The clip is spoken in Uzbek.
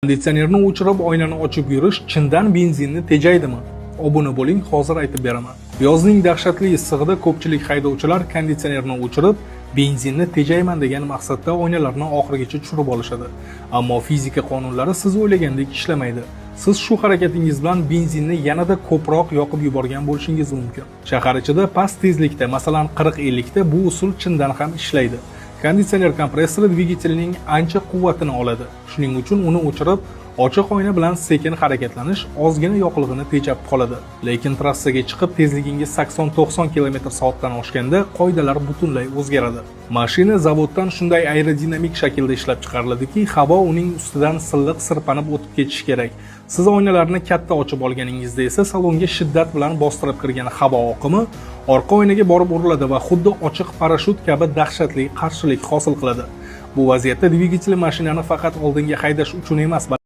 Konditsionerni o'chirib, oynani ochib yurish chindan benzinni tejaydimi? Obuna bo'ling, hozir aytib beraman. Yozning dahshatli issig'ida ko'pchilik haydovchilar konditsionerni o'chirib, benzinni tejayman degan maqsadda oynalarni oxirigacha tushirib olishadi. Ammo fizika qonunlari siz o'ylagandek ishlamaydi. Siz shu harakatingiz bilan benzinni yanada ko'proq yoqib yuborgan bo'lishingiz mumkin. Shahar ichida past tezlikda, masalan 40-50 ta bu usul chindan ham ishlaydi. Konditsioner kompressori dvigatelning ancha quvvatini oladi. Shuning uchun uni o'chirib, ochiq oyna bilan sekin harakatlanish ozgina yoqilg'ini tejab qoladi. Lekin trassaga chiqib tezligingiz 80-90 km/s dan oshganda qoidalar butunlay o'zgaradi. Mashina zavoddan shunday aerodinamik shaklda ishlab chiqariladiki, havo uning ustidan silliq sirpanib o'tib ketishi kerak. Siz oynalarni katta ochib olganingizda esa salonga shiddat bilan bostirib kirgan havo oqimi orqa oynaga borib uriladi va xuddi ochiq parashyut kabi dahshatli qarshilik hosil qiladi. Bu vaziyatda dvigatel mashinani faqat oldinga haydash uchun emas,